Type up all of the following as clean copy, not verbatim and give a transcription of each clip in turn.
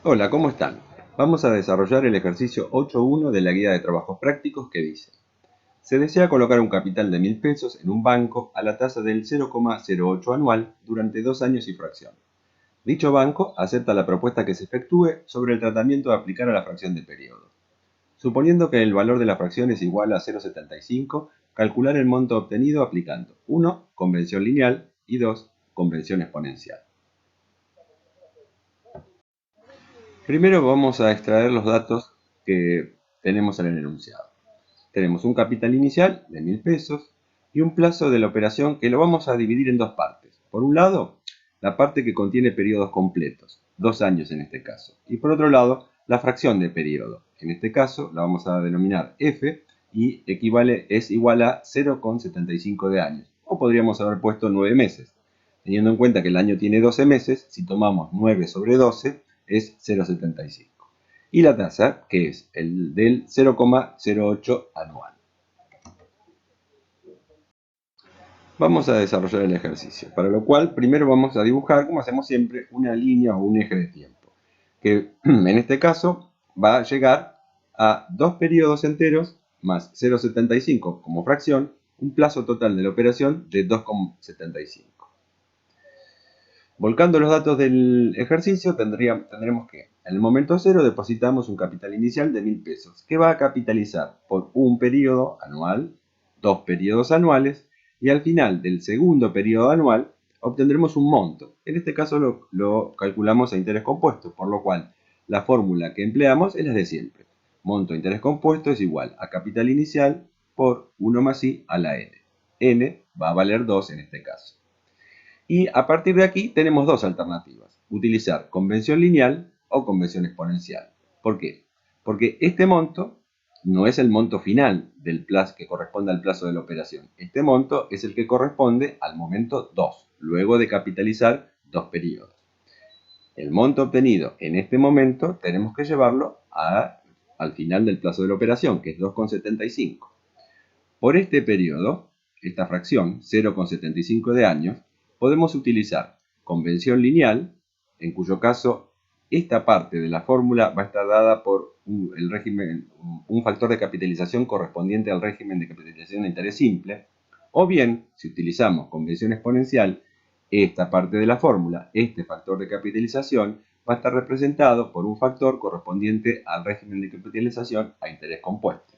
Hola, ¿cómo están? Vamos a desarrollar el ejercicio 8.1 de la guía de trabajos prácticos que dice: se desea colocar un capital de 1.000 pesos en un banco a la tasa del 0,08 anual durante 2 años y fracción. Dicho banco acepta la propuesta que se efectúe sobre el tratamiento de aplicar a la fracción de periodo. Suponiendo que el valor de la fracción es igual a 0,75, calcular el monto obtenido aplicando 1. Convención lineal y 2. Convención exponencial. Primero vamos a extraer los datos que tenemos en el enunciado. Tenemos un capital inicial de 1.000 pesos y un plazo de la operación que lo vamos a dividir en dos partes. Por un lado, la parte que contiene periodos completos, 2 años en este caso. Y por otro lado, la fracción de periodo. En este caso la vamos a denominar F y es igual a 0,75 de años. O podríamos haber puesto 9 meses. Teniendo en cuenta que el año tiene 12 meses, si tomamos 9 sobre 12 es 0,75. Y la tasa, que es el del 0,08 anual. Vamos a desarrollar el ejercicio, para lo cual primero vamos a dibujar, como hacemos siempre, una línea o un eje de tiempo, que en este caso va a llegar a 2 periodos enteros más 0,75 como fracción, un plazo total de la operación de 2,75. Volcando los datos del ejercicio, tendremos que en el momento cero depositamos un capital inicial de 1.000 pesos, que va a capitalizar por un periodo anual, 2 periodos anuales, y al final del segundo periodo anual obtendremos un monto. En este caso lo calculamos a interés compuesto, por lo cual la fórmula que empleamos es la de siempre. Monto interés compuesto es igual a capital inicial por 1 más i a la n. N va a valer 2 en este caso. Y a partir de aquí tenemos dos alternativas: utilizar convención lineal o convención exponencial. ¿Por qué? Porque este monto no es el monto final del plazo que corresponde al plazo de la operación. Este monto es el que corresponde al momento 2, luego de capitalizar 2 periodos. El monto obtenido en este momento tenemos que llevarlo al final del plazo de la operación, que es 2,75. Por este periodo, esta fracción, 0,75 de años, podemos utilizar convención lineal, en cuyo caso esta parte de la fórmula va a estar dada por un factor de capitalización correspondiente al régimen de capitalización de interés simple, o bien, si utilizamos convención exponencial, esta parte de la fórmula, este factor de capitalización, va a estar representado por un factor correspondiente al régimen de capitalización a interés compuesto.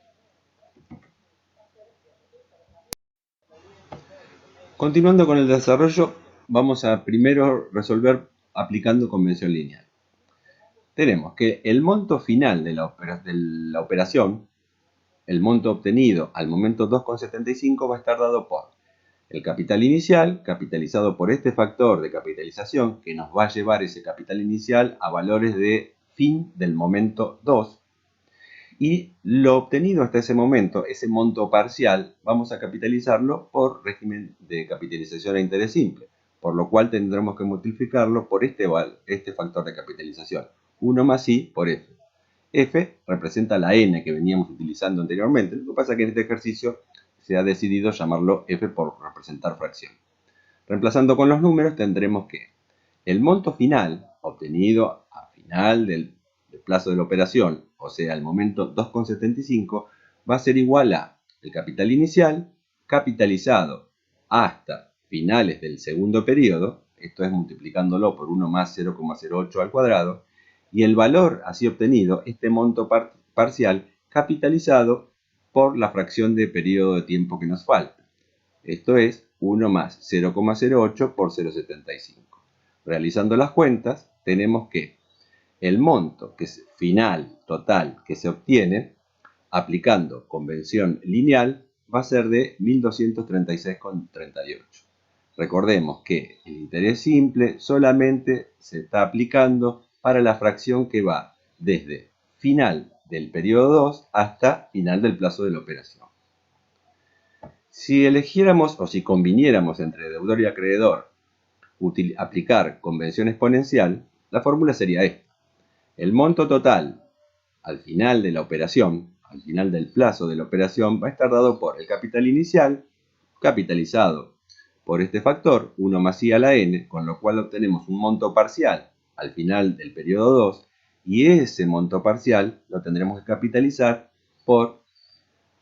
Continuando con el desarrollo, vamos a primero resolver aplicando convención lineal. Tenemos que el monto final de la operación, el monto obtenido al momento 2,75, va a estar dado por el capital inicial, capitalizado por este factor de capitalización, que nos va a llevar ese capital inicial a valores de fin del momento 2, y lo obtenido hasta ese momento, ese monto parcial, vamos a capitalizarlo por régimen de capitalización a interés simple, por lo cual tendremos que multiplicarlo por este factor de capitalización, 1 más i por f. F representa la n que veníamos utilizando anteriormente, lo que pasa es que en este ejercicio se ha decidido llamarlo f por representar fracción. Reemplazando con los números tendremos que el monto final obtenido a final del plazo de la operación, o sea, el momento 2,75, va a ser igual a el capital inicial capitalizado hasta finales del segundo periodo, esto es multiplicándolo por 1 más 0,08 al cuadrado, y el valor así obtenido, este monto parcial, capitalizado por la fracción de periodo de tiempo que nos falta. Esto es 1 más 0,08 por 0,75. Realizando las cuentas, tenemos que el monto que es final total que se obtiene aplicando convención lineal va a ser de 1.236,38. Recordemos que el interés simple solamente se está aplicando para la fracción que va desde final del periodo 2 hasta final del plazo de la operación. Si eligiéramos o si conviniéramos entre deudor y acreedor aplicar convención exponencial, la fórmula sería esta. El monto total al final de la operación, al final del plazo de la operación, va a estar dado por el capital inicial capitalizado por este factor, 1 más i a la n, con lo cual obtenemos un monto parcial al final del periodo 2, Y ese monto parcial lo tendremos que capitalizar por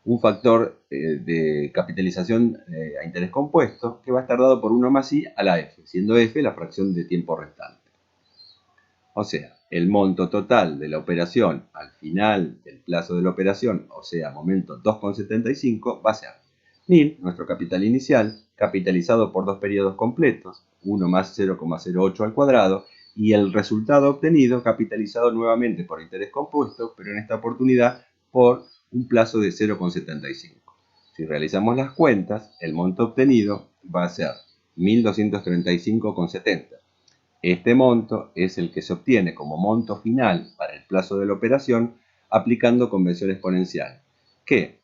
un factor de capitalización a interés compuesto que va a estar dado por 1 más i a la f, siendo f la fracción de tiempo restante. O sea, el monto total de la operación al final del plazo de la operación, o sea, momento 2,75, va a ser 1000, nuestro capital inicial, capitalizado por dos periodos completos, 1 más 0,08 al cuadrado, y el resultado obtenido capitalizado nuevamente por interés compuesto, pero en esta oportunidad por un plazo de 0,75. Si realizamos las cuentas, el monto obtenido va a ser 1235,70. Este monto es el que se obtiene como monto final para el plazo de la operación aplicando convención exponencial, que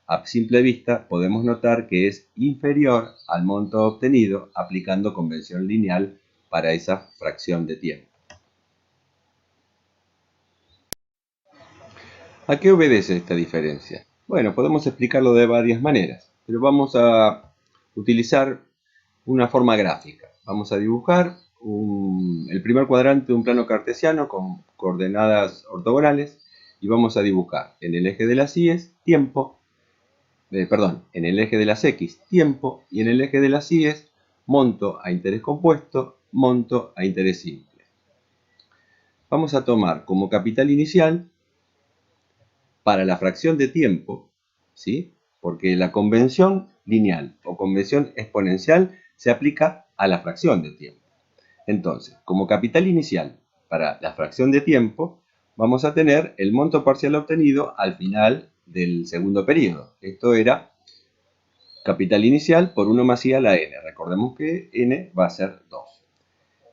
a simple vista podemos notar que es inferior al monto obtenido aplicando convención lineal para esa fracción de tiempo. ¿A qué obedece esta diferencia? Bueno, podemos explicarlo de varias maneras, pero vamos a utilizar una forma gráfica. Vamos a dibujar el primer cuadrante de un plano cartesiano con coordenadas ortogonales y vamos a dibujar en el eje de las y tiempo, en el eje de las x tiempo y en el eje de las y monto a interés compuesto, monto a interés simple. Vamos a tomar como capital inicial para la fracción de tiempo, ¿sí? Porque la convención lineal o convención exponencial se aplica a la fracción de tiempo. Entonces, como capital inicial para la fracción de tiempo, vamos a tener el monto parcial obtenido al final del segundo periodo. Esto era capital inicial por 1 más i a la n. Recordemos que n va a ser 2.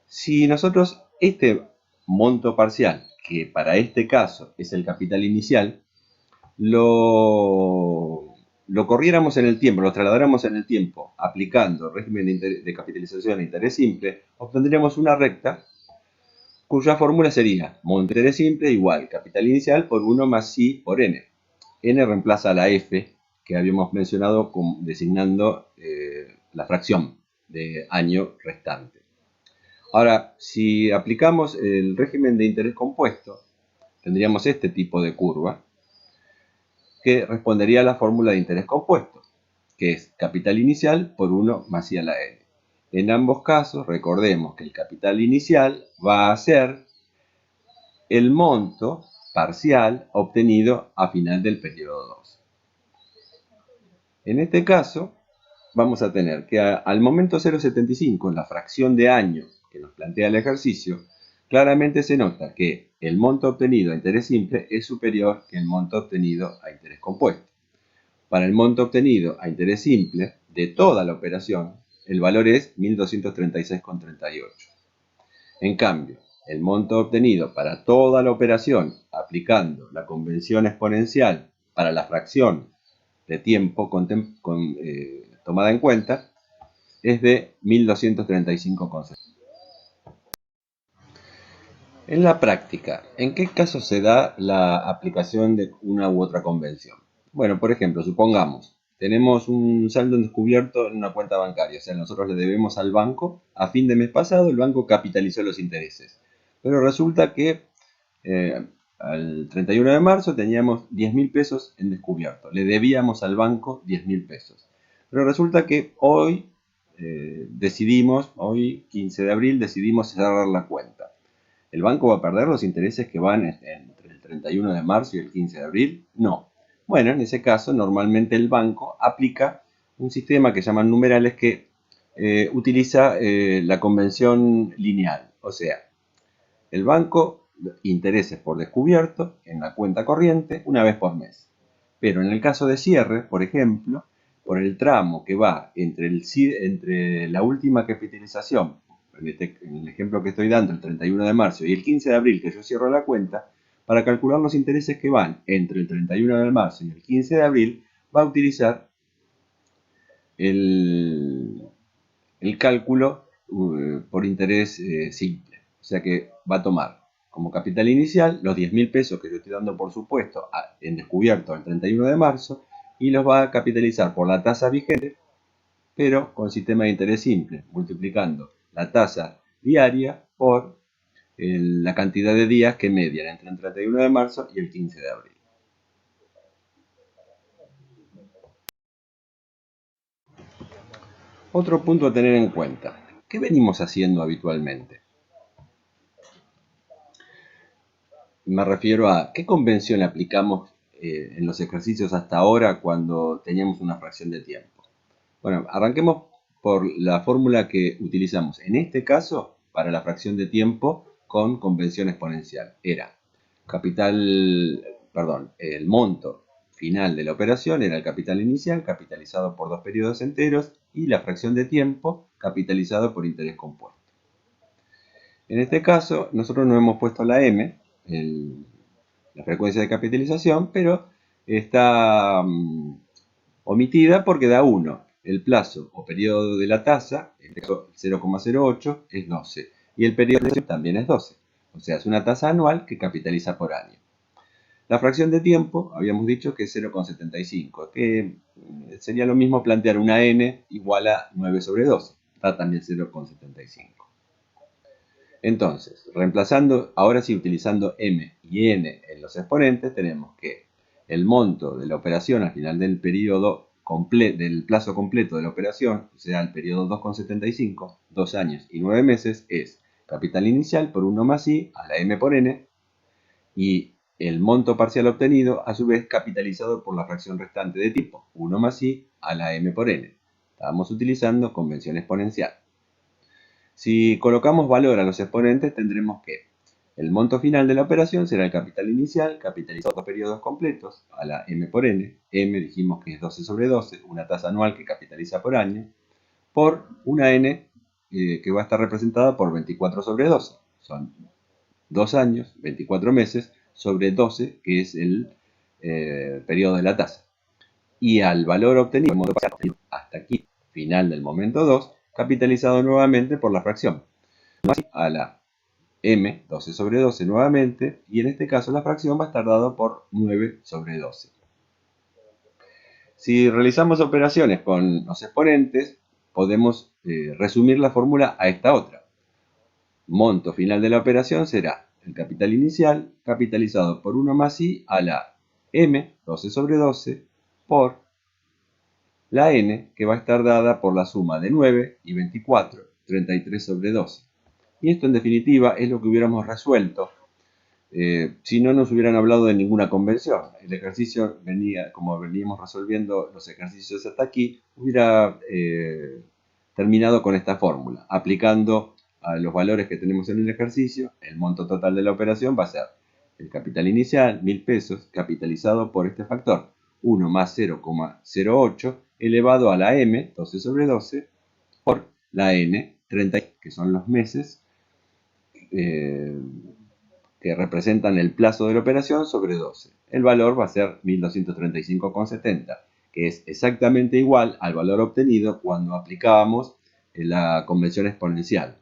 Si nosotros este monto parcial, que para este caso es el capital inicial, lo corriéramos en el tiempo, lo trasladáramos en el tiempo, aplicando el régimen de capitalización a interés simple, obtendríamos una recta cuya fórmula sería monto interés simple igual capital inicial por 1 más i por n. N reemplaza a la f que habíamos mencionado designando la fracción de año restante. Ahora, si aplicamos el régimen de interés compuesto, tendríamos este tipo de curva, que respondería a la fórmula de interés compuesto, que es capital inicial por 1 más i a la n. En ambos casos, recordemos que el capital inicial va a ser el monto parcial obtenido a final del periodo 2. En este caso, vamos a tener que al momento 0,75, en la fracción de año que nos plantea el ejercicio, claramente se nota que el monto obtenido a interés simple es superior que el monto obtenido a interés compuesto. Para el monto obtenido a interés simple de toda la operación, el valor es 1236,38. En cambio, el monto obtenido para toda la operación aplicando la convención exponencial para la fracción de tiempo tomada en cuenta es de 1235,60. En la práctica, ¿en qué caso se da la aplicación de una u otra convención? Bueno, por ejemplo, supongamos, tenemos un saldo en descubierto en una cuenta bancaria, o sea, nosotros le debemos al banco, a fin de mes pasado el banco capitalizó los intereses, pero resulta que al 31 de marzo teníamos 10.000 pesos en descubierto, le debíamos al banco 10.000 pesos, pero resulta que hoy hoy 15 de abril, decidimos cerrar la cuenta. ¿El banco va a perder los intereses que van entre el 31 de marzo y el 15 de abril? No. Bueno, en ese caso, normalmente el banco aplica un sistema que llaman numerales que utiliza la convención lineal. O sea, el banco intereses por descubierto en la cuenta corriente una vez por mes. Pero en el caso de cierre, por ejemplo, por el tramo que va entre la última capitalización, en el ejemplo que estoy dando, el 31 de marzo y el 15 de abril que yo cierro la cuenta, para calcular los intereses que van entre el 31 de marzo y el 15 de abril, va a utilizar el cálculo por interés simple. O sea que va a tomar como capital inicial los 10.000 pesos que yo estoy dando por supuesto en descubierto el 31 de marzo y los va a capitalizar por la tasa vigente, pero con sistema de interés simple, multiplicando la tasa diaria por la cantidad de días que median entre el 31 de marzo y el 15 de abril. Otro punto a tener en cuenta. ¿Qué venimos haciendo habitualmente? Me refiero a qué convención aplicamos en los ejercicios hasta ahora cuando teníamos una fracción de tiempo. Bueno, arranquemos por la fórmula que utilizamos en este caso para la fracción de tiempo con convención exponencial. Era el monto final de la operación era el capital inicial capitalizado por dos periodos enteros y la fracción de tiempo capitalizado por interés compuesto. En este caso, nosotros no hemos puesto la M, la frecuencia de capitalización, pero está omitida porque da 1. El plazo o periodo de la tasa, en este caso 0,08, es 12. Y el periodo también es 12. O sea, es una tasa anual que capitaliza por año. La fracción de tiempo, habíamos dicho que es 0,75, que sería lo mismo plantear una n igual a 9 sobre 12. Da también 0,75. Entonces, reemplazando, ahora sí utilizando m y n en los exponentes, tenemos que el monto de la operación al final del periodo del plazo completo de la operación, o sea, el periodo 2,75, 2 años y 9 meses, es capital inicial por 1 más i a la m por n, y el monto parcial obtenido, a su vez, capitalizado por la fracción restante de tiempo, 1 más i a la m por n. Estábamos utilizando convención exponencial. Si colocamos valor a los exponentes, tendremos que el monto final de la operación será el capital inicial, capitalizado por periodos completos, a la m por n. M dijimos que es 12 sobre 12, una tasa anual que capitaliza por año, por una n que va a estar representada por 24 sobre 12. Son 2 años, 24 meses, sobre 12, que es el periodo de la tasa. Y al valor obtenido, hasta aquí, final del momento 2, capitalizado nuevamente por la fracción, a la m, 12 sobre 12 nuevamente, y en este caso la fracción va a estar dada por 9 sobre 12. Si realizamos operaciones con los exponentes, podemos resumir la fórmula a esta otra. Monto final de la operación será el capital inicial capitalizado por 1 más i a la m, 12 sobre 12, por la n, que va a estar dada por la suma de 9 y 24, 33 sobre 12. Y esto en definitiva es lo que hubiéramos resuelto si no nos hubieran hablado de ninguna convención. El ejercicio venía, como veníamos resolviendo los ejercicios hasta aquí, hubiera terminado con esta fórmula. Aplicando a los valores que tenemos en el ejercicio, el monto total de la operación va a ser el capital inicial, 1000 pesos, capitalizado por este factor, 1 más 0,08, elevado a la m, 12 sobre 12, por la n, 30, que son los meses, que representan el plazo de la operación sobre 12. El valor va a ser 1235,70, que es exactamente igual al valor obtenido cuando aplicábamos la convención exponencial.